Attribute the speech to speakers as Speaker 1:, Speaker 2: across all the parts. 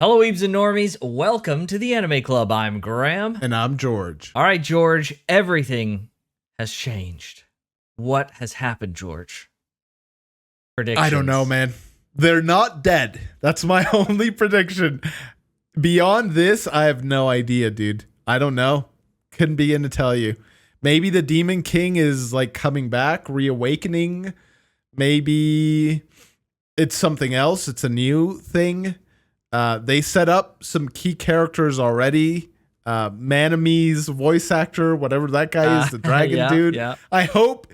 Speaker 1: Hello, Weebs and Normies. Welcome to the Anime Club. I'm Graham.
Speaker 2: And I'm George.
Speaker 1: All right, George, everything has changed. What has happened, George? Predictions.
Speaker 2: I don't know, man. They're not dead. That's my only prediction. Beyond this, I have no idea, dude. I don't know. Couldn't begin to tell you. Maybe the Demon King is like coming back, reawakening. Maybe it's something else. It's a new thing. They set up some key characters already. Manamee's voice actor, whatever that guy is, the dragon dude.
Speaker 1: Yeah.
Speaker 2: I hope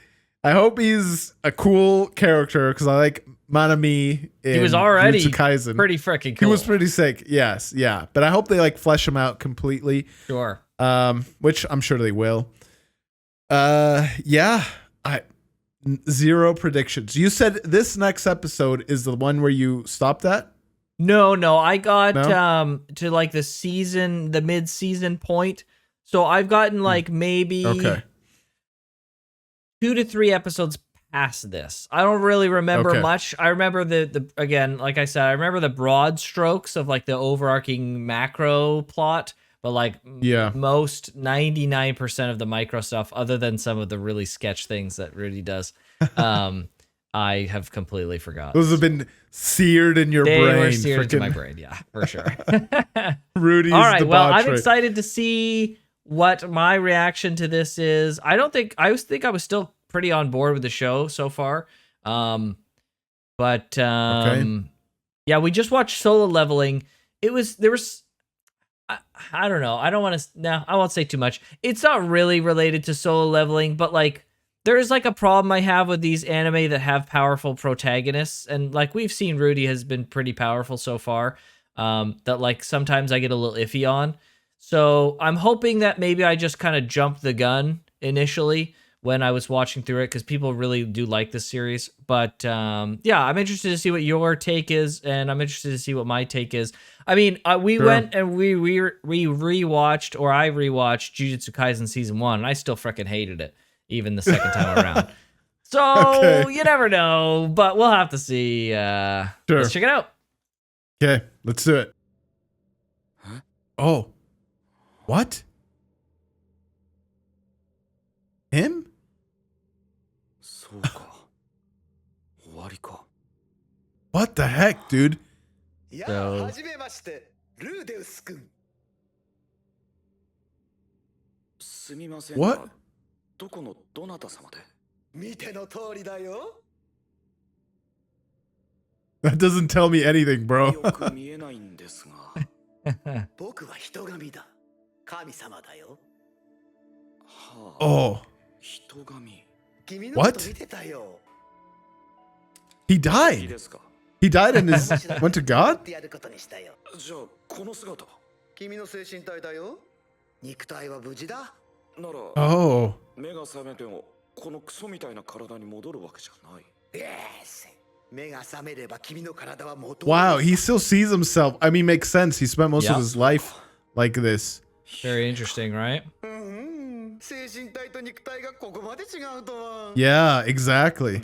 Speaker 2: he's a cool character because I like Manamee.
Speaker 1: He was already
Speaker 2: Kaisen.
Speaker 1: pretty freaking cool.
Speaker 2: He was pretty sick. Yes, yeah. But I hope they like flesh him out completely.
Speaker 1: Sure.
Speaker 2: Which I'm sure they will. Yeah. Zero predictions. You said this next episode is the one where you stopped at?
Speaker 1: No, I got to like the mid-season point. So I've gotten like maybe 2 to 3 episodes past this. I don't really remember much. I remember the again, like I said, I remember the broad strokes of like the overarching macro plot, but like most 99% of the micro stuff, other than some of the really sketch things that Rudy does, I have completely forgot.
Speaker 2: Those have been seared in your brain.
Speaker 1: They were seared into my brain, yeah, for sure.
Speaker 2: Rudy's
Speaker 1: all right,
Speaker 2: debauchery.
Speaker 1: well, I'm excited to see what my reaction to this is. I think I was still pretty on board with the show so far. Yeah, we just watched Solo Leveling. I don't know. I won't say too much. It's not really related to Solo Leveling, but like there is like a problem I have with these anime that have powerful protagonists, and like we've seen Rudy has been pretty powerful so far, that like sometimes I get a little iffy on. So I'm hoping that maybe I just kind of jumped the gun initially when I was watching through it, because people really do like this series. But yeah, I'm interested to see what your take is, and I'm interested to see what my take is. I mean, we went and we rewatched, or I rewatched Jujutsu Kaisen Season 1, and I still freaking hated it, even the second time around. So you never know, but we'll have to see. Let's check it out.
Speaker 2: Okay, let's do it.
Speaker 3: Huh?
Speaker 2: Oh. What? Him? What the heck, dude?
Speaker 1: So,
Speaker 2: what? That doesn't tell me anything, bro. Oh. What? He died. He died and went to God? Oh. Wow, he still sees himself. I mean, makes sense. He spent most of his life like this.
Speaker 1: very interesting, right?
Speaker 2: Yeah, exactly.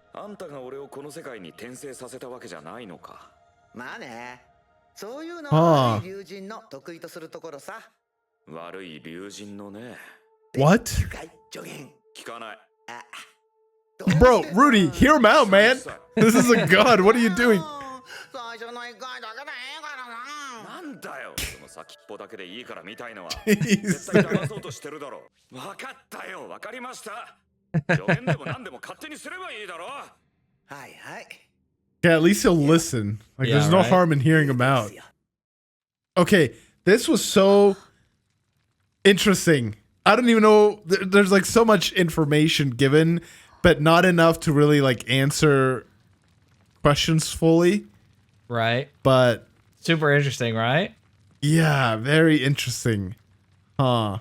Speaker 2: What? Bro, Rudy, hear him out, man. This is a god. What are you doing? Yeah, at least he'll listen. Like, there's no harm in hearing him out. Okay, this was so interesting. I don't even know. There's like so much information given, but not enough to really like answer questions fully.
Speaker 1: Right.
Speaker 2: But
Speaker 1: super interesting, right?
Speaker 2: Yeah, very interesting. Huh.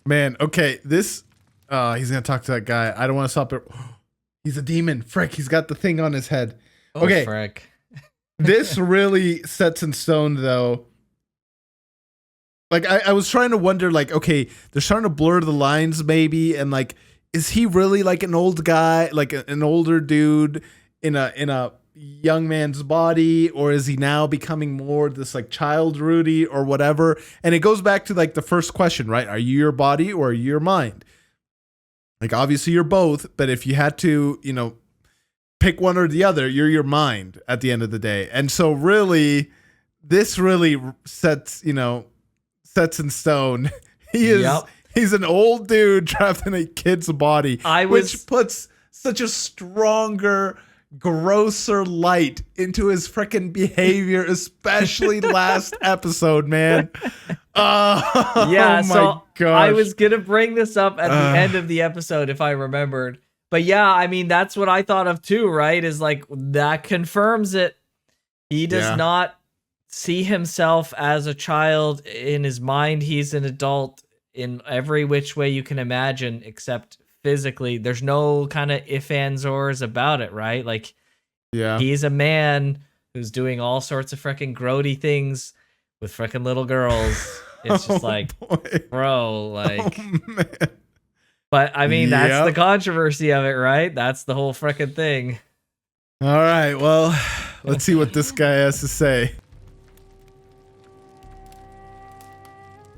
Speaker 2: Man, okay, this he's gonna talk to that guy. I don't want to stop it. He's a demon. Frick, he's got the thing on his head. Okay.
Speaker 1: Oh, frick.
Speaker 2: This really sets in stone though. Like I was trying to wonder, like, okay, they're starting to blur the lines maybe, and like, is he really like an old guy, like an older dude? in a young man's body, or is he now becoming more this like child Rudy or whatever? And it goes back to like the first question, right? Are you your body or are you your mind? Like obviously you're both, but if you had to, pick one or the other, you're your mind at the end of the day. And so really, this really sets in stone. He's an old dude trapped in a kid's body, which puts such a stronger, grosser light into his freaking behavior, especially last episode, man. Oh my gosh.
Speaker 1: I was gonna bring this up at the end of the episode if I remembered. But yeah, I mean, that's what I thought of too, right? Is like, that confirms it. He does not see himself as a child. In his mind, he's an adult in every which way you can imagine, except physically. There's no kind of ifs, ands, ors about it, right? Like, he's a man who's doing all sorts of freaking grody things with freaking little girls. It's just bro, like. Oh, man. But I mean, that's the controversy of it, right? That's the whole freaking thing.
Speaker 2: All right, well, let's see what this guy has to say.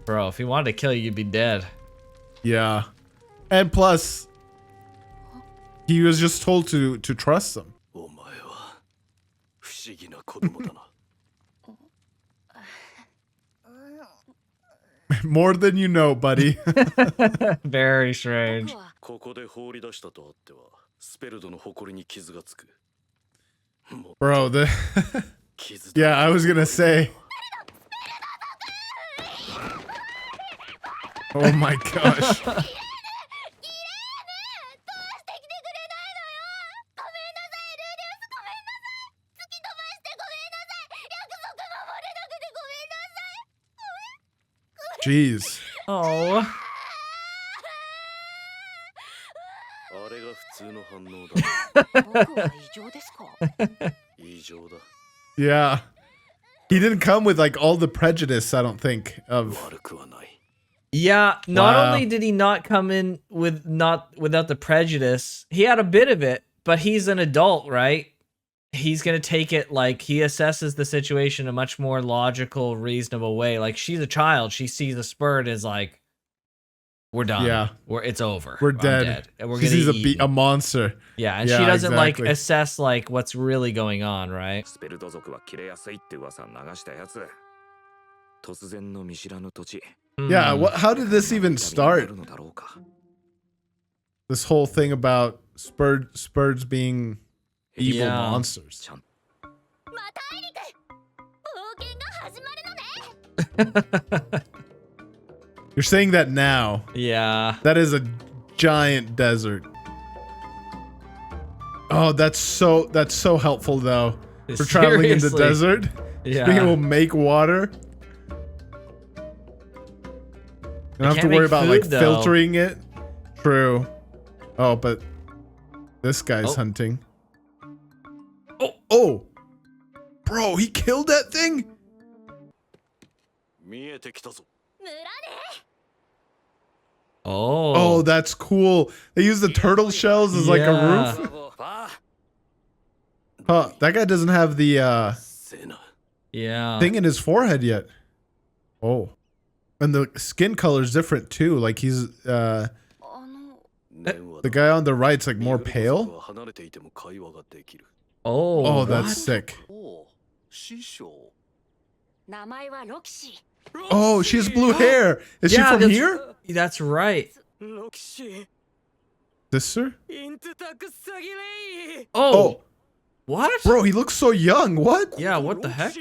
Speaker 1: Bro, if he wanted to kill you, you'd be dead.
Speaker 2: Yeah. And plus, he was just told to trust them. More than you know, buddy.
Speaker 1: Very strange.
Speaker 2: Bro, yeah, I was gonna say. Oh my gosh. Jeez.
Speaker 1: Oh.
Speaker 2: Yeah. He didn't come with like all the prejudice, I don't think, of.
Speaker 1: Yeah, not only did he not come in without the prejudice, he had a bit of it, but he's an adult, right? He's going to take it like he assesses the situation in a much more logical, reasonable way. Like, she's a child. She sees a SUPERD as like, we're done.
Speaker 2: Yeah.
Speaker 1: It's over.
Speaker 2: We're dead.
Speaker 1: And we're
Speaker 2: she
Speaker 1: going
Speaker 2: sees a monster.
Speaker 1: Yeah, and she doesn't like assess like what's really going on, right?
Speaker 2: Yeah, how did this even start? This whole thing about SUPERDs being evil monsters. You're saying that now.
Speaker 1: Yeah.
Speaker 2: That is a giant desert. Oh, that's so helpful though. For traveling in the desert.
Speaker 1: Yeah.
Speaker 2: Being able to make water. You don't have to worry about like filtering it. True. Oh, but this guy's hunting. Oh, bro, he killed that thing. Oh, that's cool. They use the turtle shells as like a roof. Huh, that guy doesn't have the thing in his forehead yet. Oh. And the skin color is different too. Like he's the guy on the right's like more pale. Oh, that's sick. Oh, she has blue hair. Is she from here?
Speaker 1: That's right.
Speaker 2: Sister?
Speaker 1: Oh. What?
Speaker 2: Bro, he looks so young. What?
Speaker 1: Yeah, what the heck?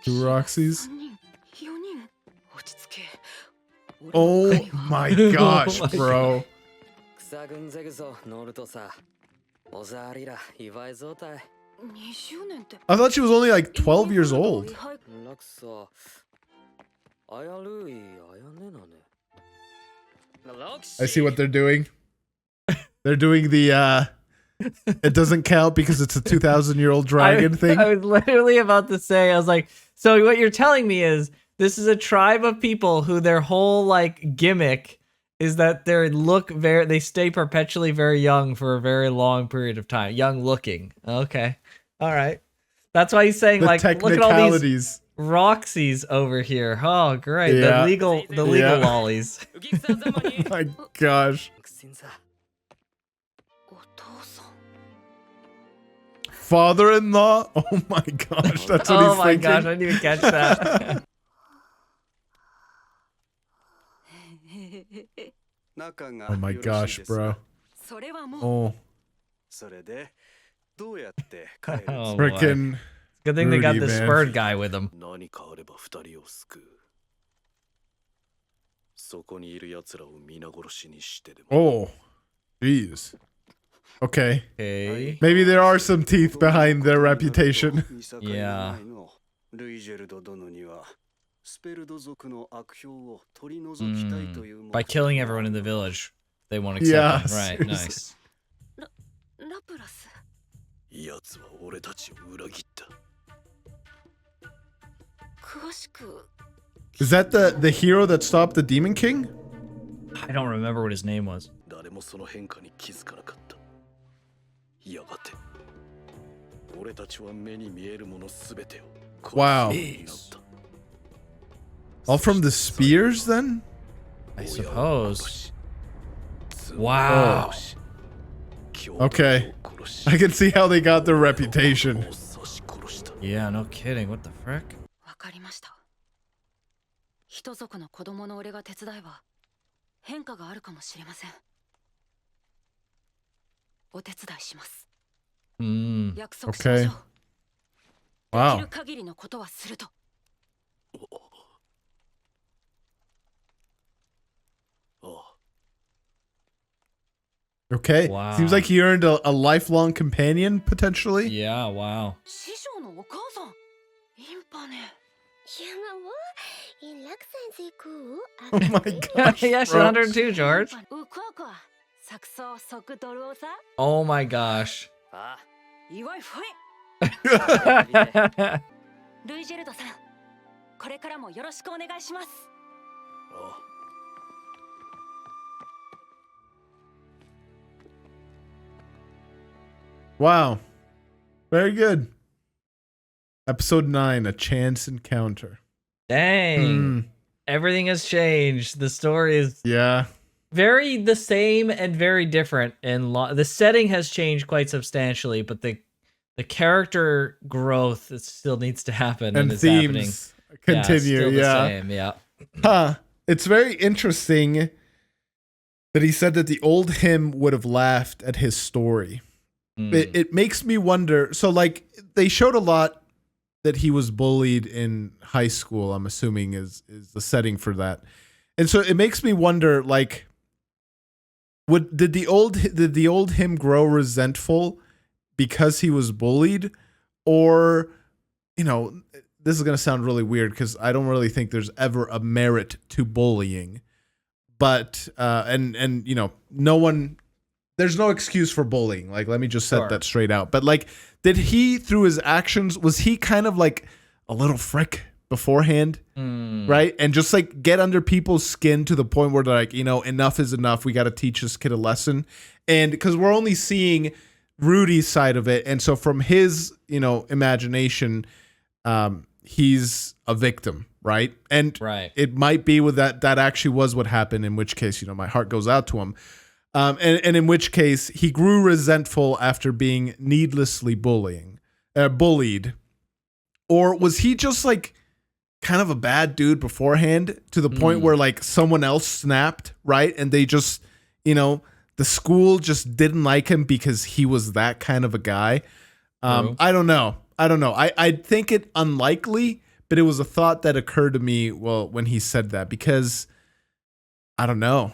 Speaker 2: Two Roxys. Oh my gosh, bro. I thought she was only like 12 years old. I see what they're doing. They're doing the it doesn't count because it's a 2,000-year-old dragon thing.
Speaker 1: I was literally about to say, I was like, so what you're telling me is this is a tribe of people who their whole like gimmick is that they stay perpetually very young for a very long period of time. Young looking. Okay. All right. That's why he's saying,
Speaker 2: The
Speaker 1: like, look at all these
Speaker 2: technicalities.
Speaker 1: Roxys over here. Oh, great.
Speaker 2: Yeah.
Speaker 1: The legal
Speaker 2: Yeah.
Speaker 1: lollies.
Speaker 2: Oh my gosh. Father-in-law? Oh my gosh, that's what
Speaker 1: Oh
Speaker 2: he's
Speaker 1: my
Speaker 2: thinking.
Speaker 1: gosh, I didn't even catch that.
Speaker 2: Oh my gosh, bro. Oh,
Speaker 1: Oh, boy.
Speaker 2: freaking
Speaker 1: Good thing they got
Speaker 2: Rudy,
Speaker 1: this
Speaker 2: man.
Speaker 1: SUPERD guy with him.
Speaker 2: Oh, jeez. Okay.
Speaker 1: Okay.
Speaker 2: Maybe there are some teeth behind their reputation.
Speaker 1: Yeah. By killing everyone in the village, they won't accept
Speaker 2: Yeah,
Speaker 1: him. Right,
Speaker 2: seriously.
Speaker 1: nice.
Speaker 2: Is that the hero that stopped the Demon King?
Speaker 1: I don't remember what his name was.
Speaker 2: Wow. All from the spears then?
Speaker 1: I suppose. Wow.
Speaker 2: Okay. I can see how they got their reputation.
Speaker 1: Yeah, no kidding. What the frick?
Speaker 3: わかりました。人族の子供の俺が手伝えば変化があるかもしれません。お手伝いします。約束しましょう。でき
Speaker 2: Wow.
Speaker 3: る限りのことはすると。
Speaker 2: Okay.
Speaker 1: Wow.
Speaker 2: Seems like he earned a lifelong companion, potentially.
Speaker 1: Yeah, wow.
Speaker 3: 師匠のお母さん。インパネ。
Speaker 2: Oh my gosh.
Speaker 1: Yeah, she's
Speaker 2: bro.
Speaker 1: 102, George.
Speaker 3: うくわくわ。作草即ドルをさ。
Speaker 1: Oh my gosh.
Speaker 3: 祝いふい。ルイジェルドさん。これからもよろしくお願いします。
Speaker 2: Wow. Very good. Episode 9, A Chance Encounter.
Speaker 1: Dang. Everything has changed. The story is
Speaker 2: Yeah.
Speaker 1: very the same and very different. And the setting has changed quite substantially, but the character growth still needs to happen.
Speaker 2: And
Speaker 1: it's happening.
Speaker 2: themes continue.
Speaker 1: Still the
Speaker 2: Yeah.
Speaker 1: same, yeah.
Speaker 2: Huh. It's very interesting that he said that the old him would have laughed at his story. It makes me wonder. So, like, they showed a lot that he was bullied in high school, I'm assuming is the setting for that. And so it makes me wonder, like, did the old him grow resentful because he was bullied? Or, you know, this is going to sound really weird because I don't really think there's ever a merit to bullying. But, and you know, there's no excuse for bullying. Like, let me just set that straight out. But, like, did he, through his actions, was he kind of like a little frick beforehand? Right? And just, like, get under people's skin to the point where they're like, you know, enough is enough. We got to teach this kid a lesson. And because we're only seeing Rudy's side of it. And so from his, you know, imagination, he's a victim, right? And it might be with that actually was what happened, in which case, you know, my heart goes out to him. And in which case he grew resentful after being needlessly bullied. Or was he just like kind of a bad dude beforehand to the point where like someone else snapped, right? And they just, you know, the school just didn't like him because he was that kind of a guy. I don't know. I think it unlikely, but it was a thought that occurred to me, well, when he said that, because I don't know.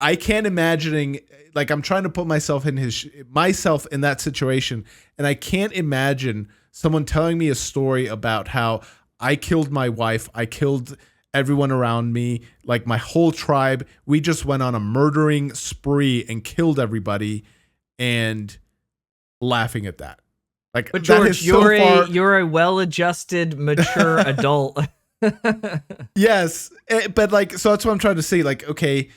Speaker 2: I can't imagining, like, I'm trying to put myself in that situation, and I can't imagine someone telling me a story about how I killed my wife, I killed everyone around me, like my whole tribe. We just went on a murdering spree and killed everybody, and laughing at that. Like,
Speaker 1: but George, you're a well-adjusted, mature adult.
Speaker 2: Yes, but like, so that's what I'm trying to say. Like, okay,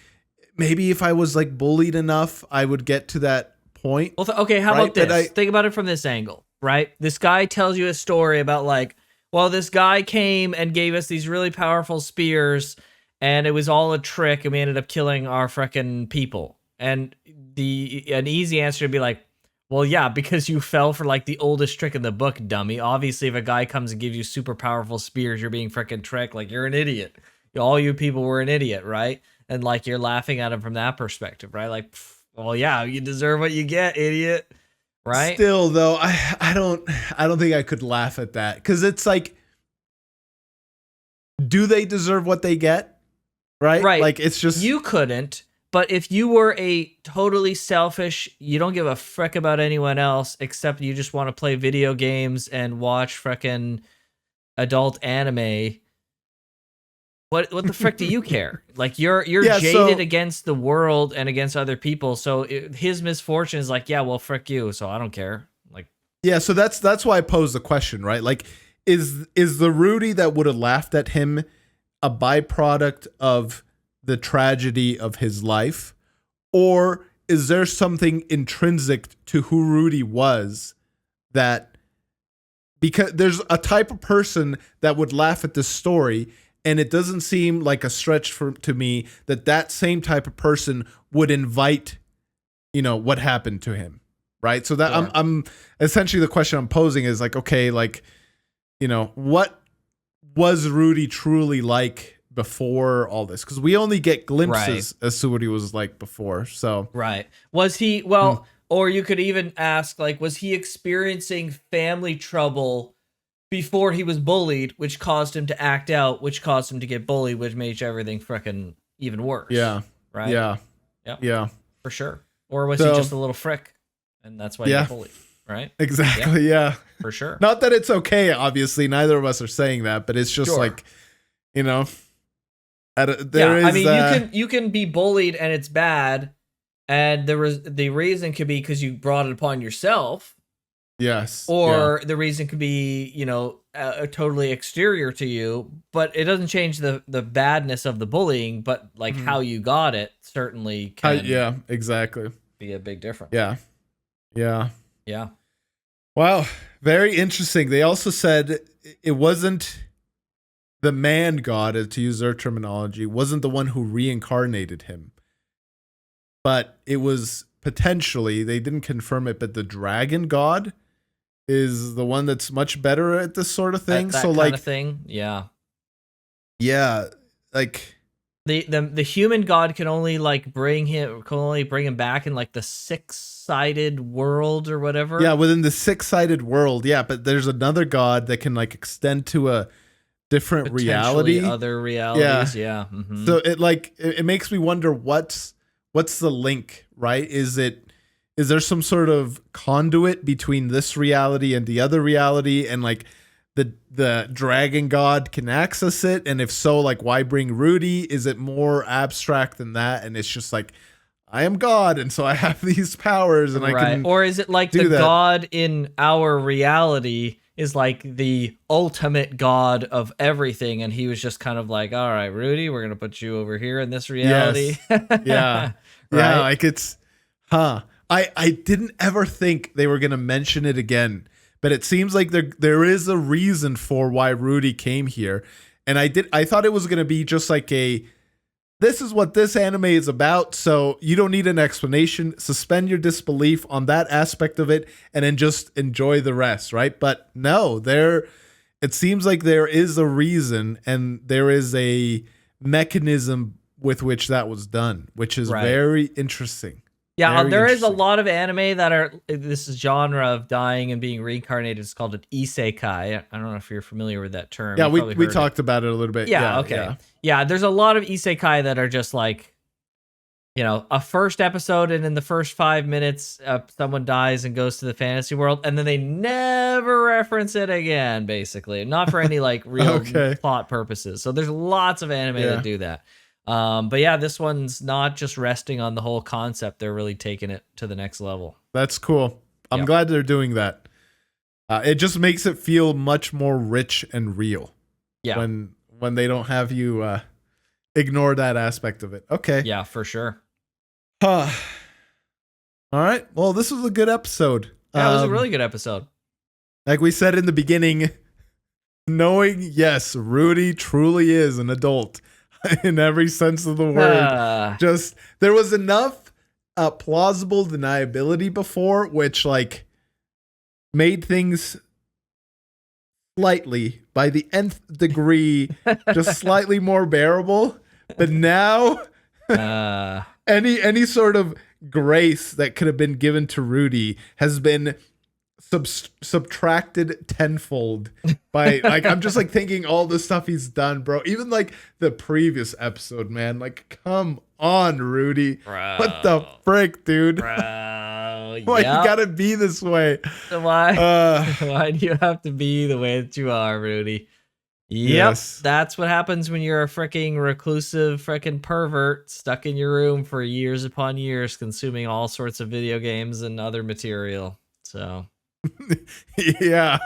Speaker 2: maybe if I was like bullied enough, I would get to that point.
Speaker 1: Well, okay, how
Speaker 2: right?
Speaker 1: about this?
Speaker 2: But
Speaker 1: Think about it from this angle, right? This guy tells you a story about like, well, this guy came and gave us these really powerful spears, and it was all a trick, and we ended up killing our frickin' people. And an easy answer would be like, well, yeah, because you fell for like the oldest trick in the book, dummy. Obviously, if a guy comes and gives you super powerful spears, you're being frickin' tricked. Like, you're an idiot. All you people were an idiot, right? And like, you're laughing at him from that perspective, right? Like, well, yeah, you deserve what you get, idiot. Right?
Speaker 2: still, though, I don't think I could laugh at that, because it's like, do they deserve what they get? Right?
Speaker 1: Right.
Speaker 2: Like, it's just
Speaker 1: You couldn't, but if you were a totally selfish, you don't give a frick about anyone else except you just want to play video games and watch frickin' adult anime. What the frick do you care? Like, you're
Speaker 2: Yeah,
Speaker 1: jaded
Speaker 2: so-
Speaker 1: against the world and against other people. So his misfortune is like, yeah, well, frick you. So I don't care. Like,
Speaker 2: Yeah, so that's why I posed the question, right? Like, is the Rudy that would have laughed at him a byproduct of the tragedy of his life, or is there something intrinsic to who Rudy was that, because there's a type of person that would laugh at this story, and it doesn't seem like a stretch to me that same type of person would invite, what happened to him, right? So that
Speaker 1: Sure.
Speaker 2: I'm essentially, the question I'm posing is like, okay, like, what was Rudy truly like before all this? Because we only get glimpses as to what he was like before. So
Speaker 1: right. Was he, well, or you could even ask, like, was he experiencing family trouble before he was bullied, which caused him to act out, which caused him to get bullied, which made everything frickin' even worse?
Speaker 2: yeah,
Speaker 1: Right?
Speaker 2: yeah,
Speaker 1: Yep.
Speaker 2: yeah,
Speaker 1: For sure. Or was he
Speaker 2: So-
Speaker 1: just a little frick, and that's why he
Speaker 2: Yeah.
Speaker 1: got bullied? Right?
Speaker 2: exactly, yeah.
Speaker 1: For sure.
Speaker 2: Not that it's okay, obviously. Neither of us are saying that, but it's just
Speaker 1: Sure.
Speaker 2: like, there
Speaker 1: Yeah, I
Speaker 2: is,
Speaker 1: mean, you can be bullied and it's bad, and the reason could be because you brought it upon yourself,
Speaker 2: yes,
Speaker 1: or the reason could be, totally exterior to you, but it doesn't change the badness of the bullying, but like how you got it certainly can
Speaker 2: yeah, exactly,
Speaker 1: be a big difference.
Speaker 2: yeah.
Speaker 1: Yeah.
Speaker 2: Wow, very interesting. They also said it wasn't the man god, to use their terminology, wasn't the one who reincarnated him, but it was potentially, they didn't confirm it, but the dragon god is the one that's much better at this sort of thing.
Speaker 1: That
Speaker 2: So
Speaker 1: kind
Speaker 2: like,
Speaker 1: of thing. Yeah.
Speaker 2: yeah, like,
Speaker 1: The human god can only bring him back in like the six-sided world or whatever.
Speaker 2: yeah, within the six-sided world, yeah, but there's another god that can like extend to a different
Speaker 1: Potentially
Speaker 2: reality.
Speaker 1: other realities. Yeah. Mhm.
Speaker 2: So it makes me wonder what's the link, right? Is there some sort of conduit between this reality and the other reality, and like the dragon god can access it? And if so, like, why bring Rudy? Is it more abstract than that? And it's just like, I am God, and so I have these powers, and I can.
Speaker 1: Or is it like
Speaker 2: do
Speaker 1: the
Speaker 2: that.
Speaker 1: god in our reality is like the ultimate god of everything, and he was just kind of like, all right, Rudy, we're gonna put you over here in this reality.
Speaker 2: Yeah.
Speaker 1: Right?
Speaker 2: Yeah, like it's, I didn't ever think they were gonna mention it again, but it seems like there is a reason for why Rudy came here, and I thought it was gonna be just like this is what this anime is about, so you don't need an explanation. Suspend your disbelief on that aspect of it, and then just enjoy the rest, right? But no, it seems like there is a reason, and there is a mechanism with which that was done, which is
Speaker 1: Right.
Speaker 2: very interesting.
Speaker 1: Yeah,
Speaker 2: Very
Speaker 1: there is a
Speaker 2: interesting.
Speaker 1: lot of anime that are this genre of dying and being reincarnated. It's called an isekai. I don't know if you're familiar with that term.
Speaker 2: Yeah,
Speaker 1: You've probably
Speaker 2: we
Speaker 1: heard it.
Speaker 2: talked about it a little bit.
Speaker 1: Yeah, okay. Yeah, there's a lot of isekai that are just like, a first episode, and in the first 5 minutes, someone dies and goes to the fantasy world, and then they never reference it again, basically. Not for any like real
Speaker 2: Okay.
Speaker 1: plot purposes. So there's lots of anime that do that. But yeah, this one's not just resting on the whole concept. They're really taking it to the next level.
Speaker 2: That's cool. I'm
Speaker 1: Yeah.
Speaker 2: glad they're doing that. It just makes it feel much more rich and real.
Speaker 1: Yeah.
Speaker 2: when they don't have you ignore that aspect of it. Okay.
Speaker 1: Yeah, for sure.
Speaker 2: All right. Well, this was a good episode.
Speaker 1: Yeah, it was a really good episode.
Speaker 2: Like we said in the beginning, knowing, yes, Rudy truly is an adult in every sense of the word. Just there was enough plausible deniability before, which like made things slightly, by the nth degree, just slightly more bearable. But now, any sort of grace that could have been given to Rudy has been subtracted tenfold by like I'm just like thinking all the stuff he's done, bro. Even like the previous episode, man. Like, come on, Rudy.
Speaker 1: Bro.
Speaker 2: What the frick, dude?
Speaker 1: Bro,
Speaker 2: Why you gotta be this way?
Speaker 1: Why do you have to be the way that you are, Rudy? Yep,
Speaker 2: yes.
Speaker 1: That's what happens when you're a freaking reclusive freaking pervert stuck in your room for years upon years, consuming all sorts of video games and other material. So,
Speaker 2: yeah,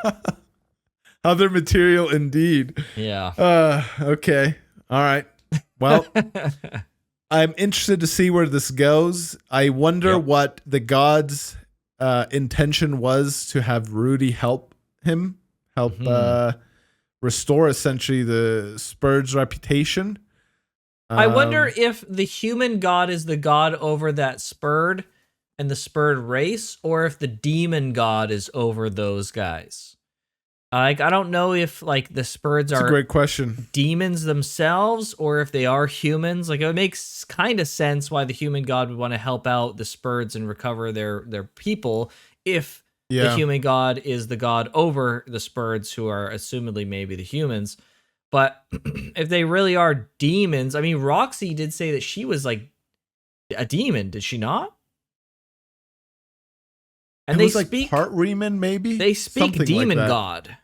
Speaker 2: other material indeed.
Speaker 1: Yeah.
Speaker 2: Okay. All right. Well, I'm interested to see where this goes. I wonder what the god's intention was to have Rudy help restore essentially the SUPERD's reputation.
Speaker 1: I wonder if the human god is the god over that SUPERD and the SUPERD race, or if the demon god is over those guys. Like, I don't know if like the SUPERDs
Speaker 2: That's
Speaker 1: are
Speaker 2: a great question.
Speaker 1: Demons themselves, or if they are humans. Like, it makes kind of sense why the human god would want to help out the SUPERDs and recover their people if the human god is the god over the SUPERDs, who are assumedly maybe the humans. But if they really are demons, I mean, Roxy did say that she was like a demon, did she not? And they speak
Speaker 2: part Riemann, maybe?
Speaker 1: They speak
Speaker 2: something
Speaker 1: demon
Speaker 2: like
Speaker 1: god.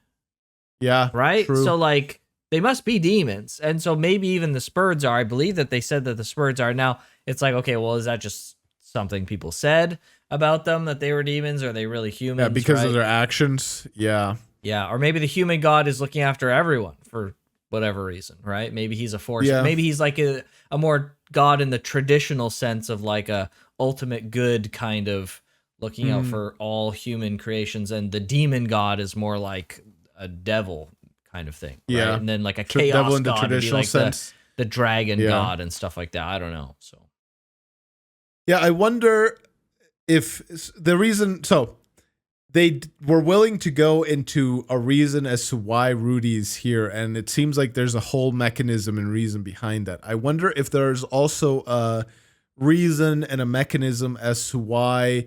Speaker 2: Yeah.
Speaker 1: Right?
Speaker 2: True.
Speaker 1: So like they must be demons. And so maybe even the SUPERDs are. I believe that they said that the SUPERDs are. Now it's like, okay, well, is that just something people said about them, that they were demons? Or are they really humans?
Speaker 2: Yeah, because of their actions. Yeah.
Speaker 1: Yeah. Or maybe the human god is looking after everyone for whatever reason, right? Maybe he's a force.
Speaker 2: Yeah.
Speaker 1: Maybe he's like a more god in the traditional sense of like a ultimate good kind of looking out for all human creations, and the demon god is more like a devil kind of thing. Right?
Speaker 2: Yeah.
Speaker 1: And then like a chaos
Speaker 2: devil in the
Speaker 1: god
Speaker 2: traditional
Speaker 1: would be like
Speaker 2: sense.
Speaker 1: the dragon god and stuff like that. I don't know. So
Speaker 2: yeah, I wonder if the reason, so they were willing to go into a reason as to why Rudy's here, and it seems like there's a whole mechanism and reason behind that. I wonder if there's also a reason and a mechanism as to why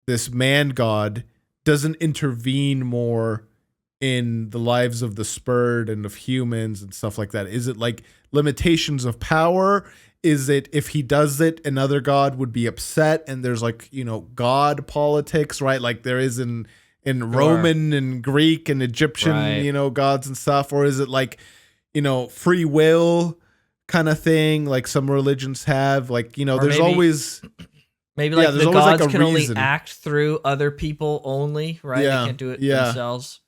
Speaker 2: this man god doesn't intervene more in the lives of the SUPERD and of humans and stuff like that. Is it like limitations of power? Is it if he does it, another god would be upset, and there's like, you know, god politics, right? Like there is in Roman and Greek and Egyptian, you know, gods and stuff? Or is it like, you know, free will kind of thing, like some religions have? Like, you know, there's always
Speaker 1: maybe like the gods can only act through other people only, right? They can't do it themselves.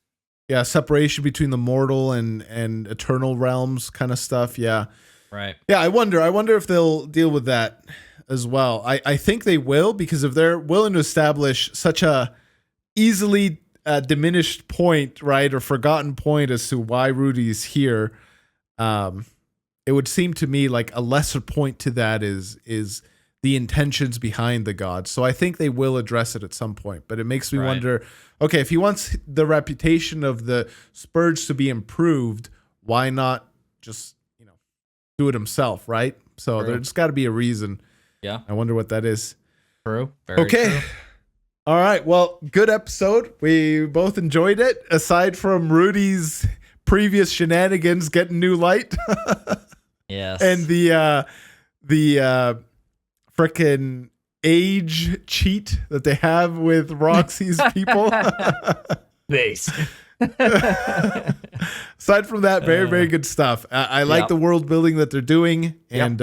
Speaker 2: Yeah, separation between the mortal and eternal realms kind of stuff. Yeah.
Speaker 1: Right.
Speaker 2: Yeah, I wonder if they'll deal with that as well. I think they will, because if they're willing to establish such a easily diminished point, right, or forgotten point as to why Rudy's here, it would seem to me like a lesser point to that is the intentions behind the gods. So I think they will address it at some point, but it makes me wonder, okay, if he wants the reputation of the SUPERDs to be improved, why not just, you know, do it himself, right? So there's got to be a reason.
Speaker 1: Yeah.
Speaker 2: I wonder what that is.
Speaker 1: True. Very true.
Speaker 2: All right. Well, good episode. We both enjoyed it, aside from Rudy's previous shenanigans getting new light.
Speaker 1: Yes.
Speaker 2: And the frickin' age cheat that they have with Roxy's people.
Speaker 1: Base.
Speaker 2: Aside from that, very, very good stuff. I like the world building that they're doing, and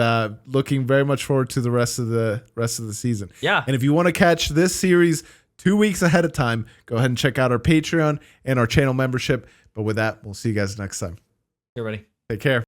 Speaker 2: looking very much forward to the rest of the season.
Speaker 1: Yeah.
Speaker 2: And if you want to catch this series 2 weeks ahead of time, go ahead and check out our Patreon and our channel membership. But with that, we'll see you guys next time.
Speaker 1: Everybody.
Speaker 2: Take care.